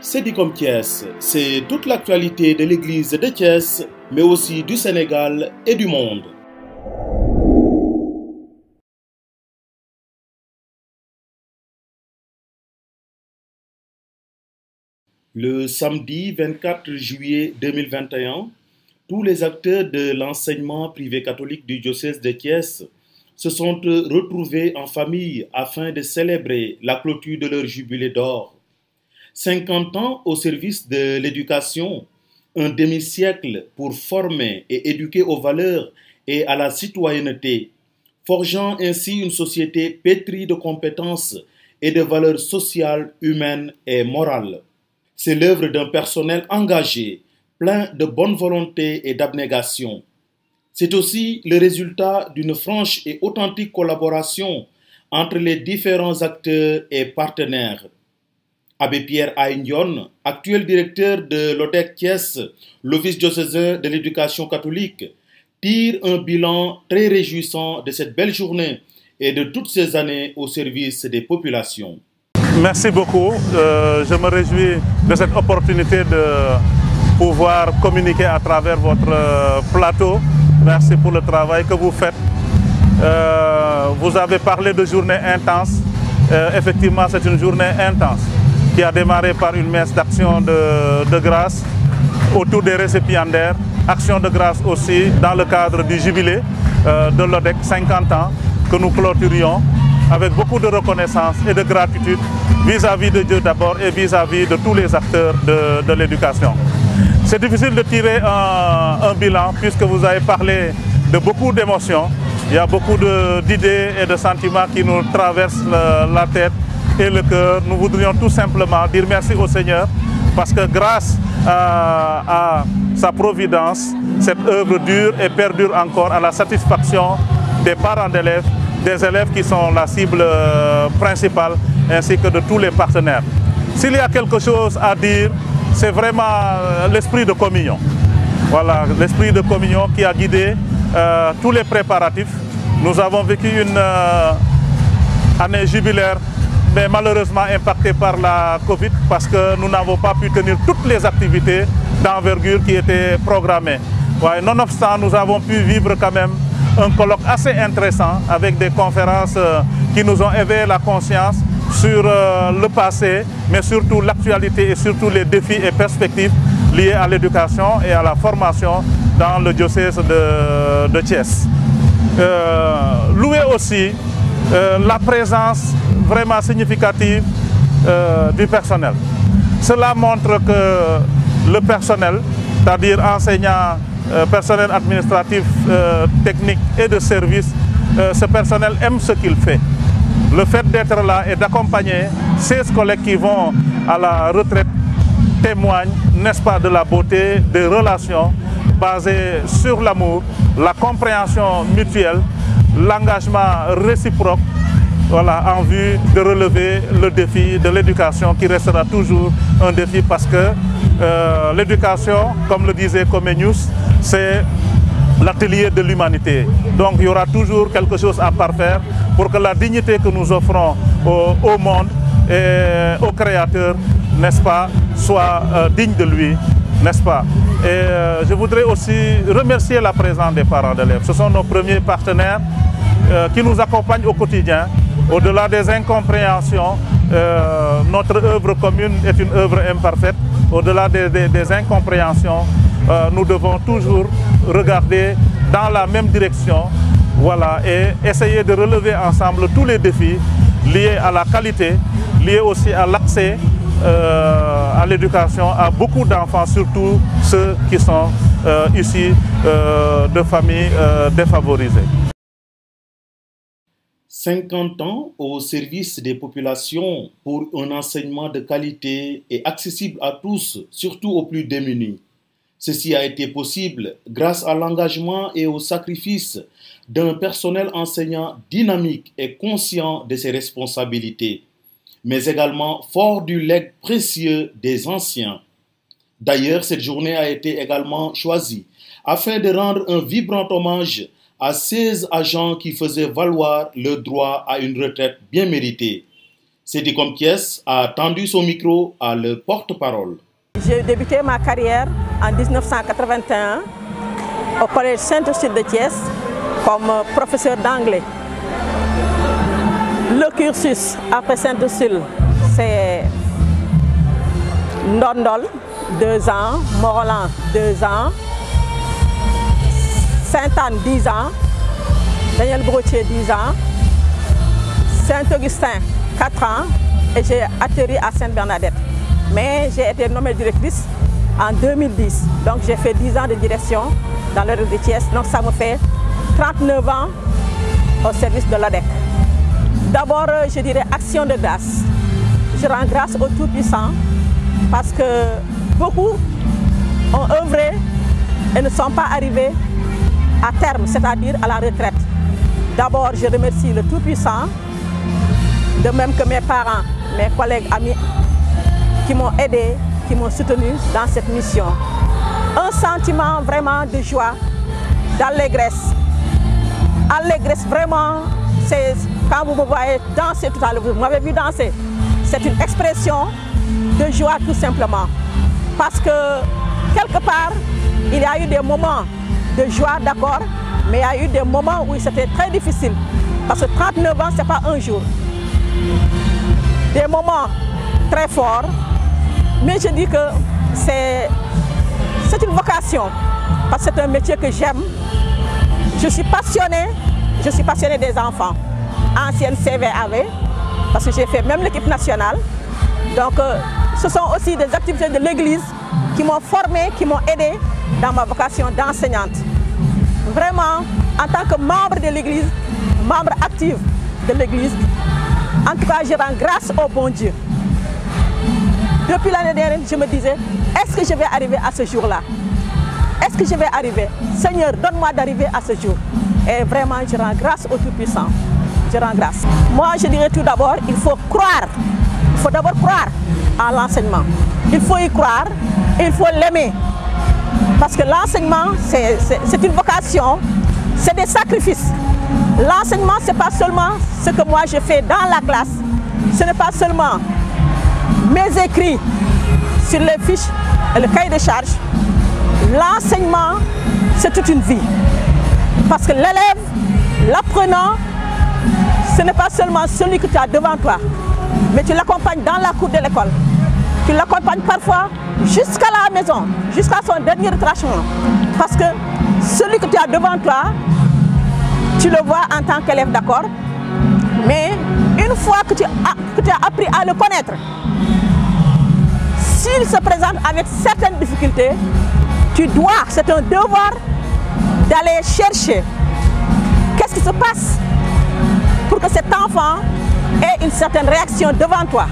C'est dit comme Thiès, c'est toute l'actualité de l'église de Thiès, mais aussi du Sénégal et du monde. Le samedi 24 juillet 2021, tous les acteurs de l'enseignement privé catholique du diocèse de Thiès se sont retrouvés en famille afin de célébrer la clôture de leur jubilé d'or. 50 ans au service de l'éducation, un demi-siècle pour former et éduquer aux valeurs et à la citoyenneté, forgeant ainsi une société pétrie de compétences et de valeurs sociales, humaines et morales. C'est l'œuvre d'un personnel engagé, plein de bonne volonté et d'abnégation. C'est aussi le résultat d'une franche et authentique collaboration entre les différents acteurs et partenaires. Abbé Pierre Aïndion, actuel directeur de l'ODEC Thiès, l'Office diocésain de l'éducation catholique, tire un bilan très réjouissant de cette belle journée et de toutes ces années au service des populations. Merci beaucoup. Je me réjouis de cette opportunité de pouvoir communiquer à travers votre plateau. Merci pour le travail que vous faites. Vous avez parlé de journée intense. Effectivement, c'est une journée intense qui a démarré par une messe d'action de grâce autour des récipiendaires. Action de grâce aussi dans le cadre du jubilé de l'ODEC 50 ans que nous clôturions avec beaucoup de reconnaissance et de gratitude vis-à-vis de Dieu d'abord et vis-à-vis de tous les acteurs de l'éducation. C'est difficile de tirer un bilan puisque vous avez parlé de beaucoup d'émotions. Il y a beaucoup d'idées et de sentiments qui nous traversent la tête et le cœur. Nous voudrions tout simplement dire merci au Seigneur parce que grâce à sa providence, cette œuvre dure et perdure encore à la satisfaction des parents d'élèves, des élèves qui sont la cible principale, ainsi que de tous les partenaires. S'il y a quelque chose à dire, c'est vraiment l'esprit de communion. Voilà, l'esprit de communion qui a guidé tous les préparatifs. Nous avons vécu une année jubilaire, mais malheureusement impactée par la Covid parce que nous n'avons pas pu tenir toutes les activités d'envergure qui étaient programmées. Ouais, nonobstant, nous avons pu vivre quand même un colloque assez intéressant avec des conférences qui nous ont éveillé la conscience sur le passé, mais surtout l'actualité et surtout les défis et perspectives liés à l'éducation et à la formation dans le diocèse de Thiès. Louer aussi la présence vraiment significative du personnel. Cela montre que le personnel, c'est-à-dire enseignants, personnel administratif, technique et de service, ce personnel aime ce qu'il fait. Le fait d'être là et d'accompagner ces collègues qui vont à la retraite témoigne, n'est-ce pas, de la beauté des relations basées sur l'amour, la compréhension mutuelle, l'engagement réciproque, voilà, en vue de relever le défi de l'éducation qui restera toujours un défi parce que l'éducation, comme le disait Comenius, c'est l'atelier de l'humanité. Donc il y aura toujours quelque chose à parfaire pour que la dignité que nous offrons au monde et au Créateur, n'est-ce pas, soit digne de lui, n'est-ce pas. Et je voudrais aussi remercier la présence des parents d'élèves. Ce sont nos premiers partenaires qui nous accompagnent au quotidien. Au-delà des incompréhensions, notre œuvre commune est une œuvre imparfaite. Au-delà des incompréhensions, nous devons toujours regarder dans la même direction, voilà, et essayer de relever ensemble tous les défis liés à la qualité, liés aussi à l'accès à l'éducation à beaucoup d'enfants, surtout ceux qui sont issus de familles défavorisées. 50 ans au service des populations pour un enseignement de qualité et accessible à tous, surtout aux plus démunis. Ceci a été possible grâce à l'engagement et au sacrifice d'un personnel enseignant dynamique et conscient de ses responsabilités, mais également fort du legs précieux des anciens. D'ailleurs, cette journée a été également choisie afin de rendre un vibrant hommage à 16 agents qui faisaient valoir le droit à une retraite bien méritée. Cédicom Thiès a tendu son micro à le porte-parole. J'ai débuté ma carrière en 1981 au Collège Saint-Ursul de Thiès comme professeur d'anglais. Le cursus après Saint-Ursul, c'est Ndondol, 2 ans, Morolan, 2 ans, Sainte-Anne, 10 ans, Daniel Brottier, 10 ans, Saint-Augustin, 4 ans, et j'ai atterri à Sainte-Bernadette. Mais j'ai été nommée directrice en 2010. Donc j'ai fait 10 ans de direction dans l'ordre de Thiès. Donc ça me fait 39 ans au service de l'ODEC. D'abord, je dirais action de grâce. Je rends grâce au Tout-Puissant parce que beaucoup ont œuvré et ne sont pas arrivés à terme, c'est-à-dire à la retraite. D'abord, je remercie le Tout-Puissant, de même que mes parents, mes collègues, amis, qui m'ont aidé, qui m'ont soutenu dans cette mission. Un sentiment vraiment de joie, d'allégresse. Allégresse vraiment, c'est quand vous me voyez danser tout à l'heure, vous m'avez vu danser. C'est une expression de joie tout simplement. Parce que quelque part, il y a eu des moments de joie, d'accord, mais il y a eu des moments où c'était très difficile. Parce que 39 ans, ce n'est pas un jour. Des moments très forts, mais je dis que c'est une vocation, parce que c'est un métier que j'aime. Je suis passionnée des enfants. Ancienne CVAV, parce que j'ai fait même l'équipe nationale. Donc ce sont aussi des activités de l'église qui m'ont formée, qui m'ont aidée dans ma vocation d'enseignante. Vraiment, en tant que membre de l'église, membre actif de l'église, en tout cas, je rends grâce au bon Dieu. Depuis l'année dernière, je me disais, est-ce que je vais arriver à ce jour-là? Est-ce que je vais arriver? Seigneur, donne-moi d'arriver à ce jour. Et vraiment, je rends grâce au Tout-Puissant. Je rends grâce. Moi, je dirais tout d'abord, il faut croire. Il faut d'abord croire à l'enseignement. Il faut y croire et il faut l'aimer. Parce que l'enseignement, c'est une vocation, c'est des sacrifices. L'enseignement, ce n'est pas seulement ce que moi je fais dans la classe. Ce n'est pas seulement mes écrits sur les fiches et le cahier de charge. L'enseignement, c'est toute une vie. Parce que l'élève, l'apprenant, ce n'est pas seulement celui que tu as devant toi, mais tu l'accompagnes dans la cour de l'école. Tu l'accompagnes parfois jusqu'à la maison, jusqu'à son dernier retranchement. Parce que celui que tu as devant toi, tu le vois en tant qu'élève, d'accord, mais une fois que tu as appris à le connaître, s'il se présente avec certaines difficultés, tu dois, c'est un devoir d'aller chercher qu'est-ce qui se passe pour que cet enfant ait une certaine réaction devant toi.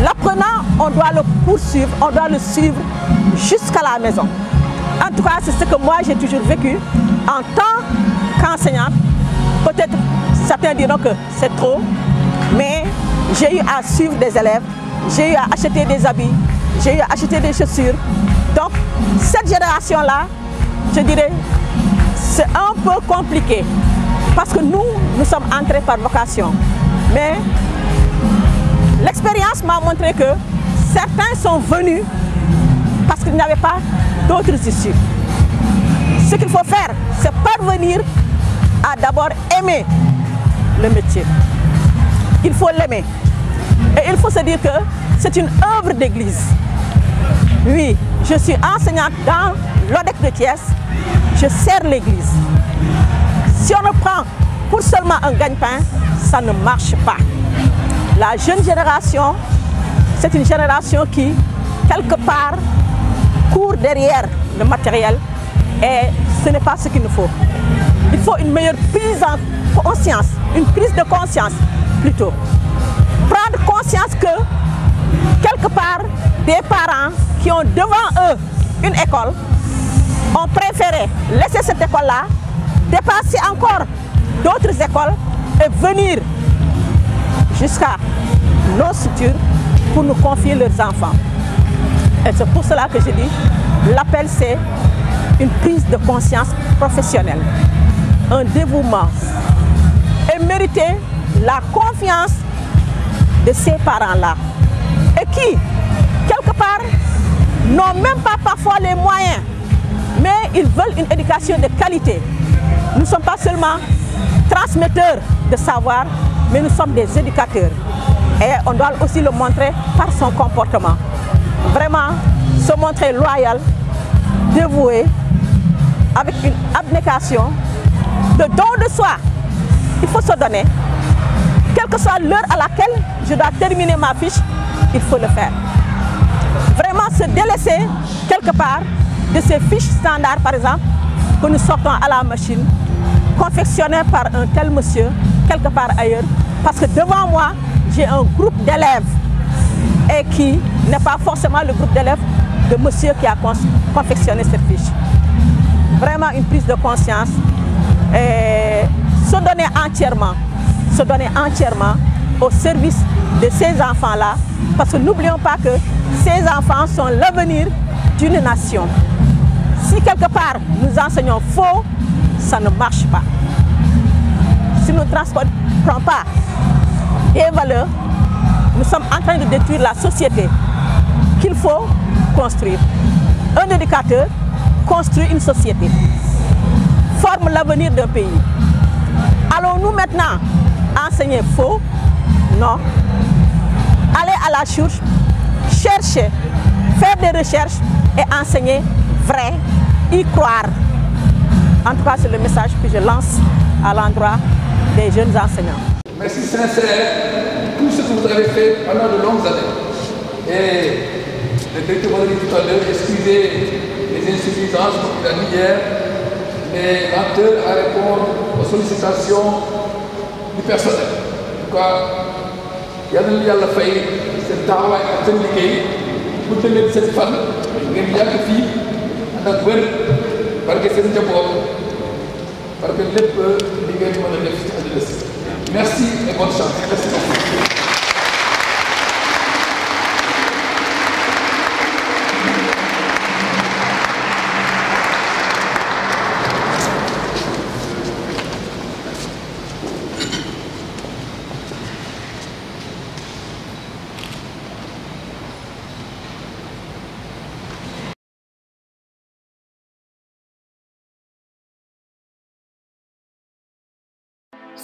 L'apprenant, on doit le poursuivre, on doit le suivre jusqu'à la maison. En tout cas, c'est ce que moi j'ai toujours vécu en tant qu'enseignante. Peut-être certains diront que c'est trop, mais j'ai eu à suivre des élèves, j'ai eu à acheter des habits, j'ai eu à acheter des chaussures. Donc, cette génération-là, je dirais, c'est un peu compliqué. Parce que nous sommes entrés par vocation. Mais l'expérience m'a montré que certains sont venus parce qu'ils n'avaient pas d'autres issues. Ce qu'il faut faire, c'est parvenir à d'abord aimer le métier. Il faut l'aimer. Et il faut se dire que c'est une œuvre d'église. Oui, je suis enseignante dans l'ODEC de Thiès, je sers l'église. Si on le prend pour seulement un gagne-pain, ça ne marche pas. La jeune génération, c'est une génération qui, quelque part, court derrière le matériel et ce n'est pas ce qu'il nous faut. Il faut une meilleure prise en conscience, une prise de conscience plutôt. Prendre conscience que, quelque part, des parents qui ont devant eux une école ont préféré laisser cette école-là, dépasser encore d'autres écoles et venir jusqu'à nos structures pour nous confier leurs enfants. Et c'est pour cela que je dis, l'appel c'est une prise de conscience professionnelle, un dévouement et mériter la confiance de ces parents-là et qui, quelque part, n'ont même pas parfois les moyens, mais ils veulent une éducation de qualité. Nous ne sommes pas seulement transmetteurs de savoir, mais nous sommes des éducateurs. Et on doit aussi le montrer par son comportement. Vraiment, se montrer loyal, dévoué, avec une abnégation, de don de soi. Il faut se donner. Quelle que soit l'heure à laquelle je dois terminer ma fiche, il faut le faire. Vraiment se délaisser quelque part de ces fiches standards, par exemple, que nous sortons à la machine, confectionnées par un tel monsieur, quelque part ailleurs, parce que devant moi, j'ai un groupe d'élèves et qui n'est pas forcément le groupe d'élèves de monsieur qui a confectionné cette fiche. Vraiment une prise de conscience et se donner entièrement au service de ces enfants-là, parce que n'oublions pas que ces enfants sont l'avenir d'une nation. Si quelque part nous enseignons faux, ça ne marche pas. Si nous ne transportons pas des valeurs, nous sommes en train de détruire la société qu'il faut construire. Un éducateur construit une société, forme l'avenir d'un pays. Allons-nous maintenant enseigner faux? Non. Aller à la source, chercher, faire des recherches et enseigner vrai, y croire. En tout cas, c'est le message que je lance à l'endroit des jeunes enseignants. Merci sincère pour tout ce que vous avez fait pendant de longues années. Et le directeur m'a dit tout à l'heure, excusez les insuffisances comme il a dit hier, mais l'auteur à répondre aux sollicitations du personnel. En tout cas, il y a un lien à faire, c'est le travail à tenir pour tenir cette femme, ngeen yàgg fii ànd ak wér barke seen njaboot parce que lépp li ngeen mën a def ci àddina si. Merci et bonne chance. Merci beaucoup.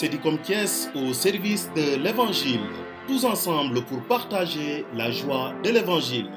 Cedicom Thiès au service de l'Évangile, tous ensemble pour partager la joie de l'Évangile.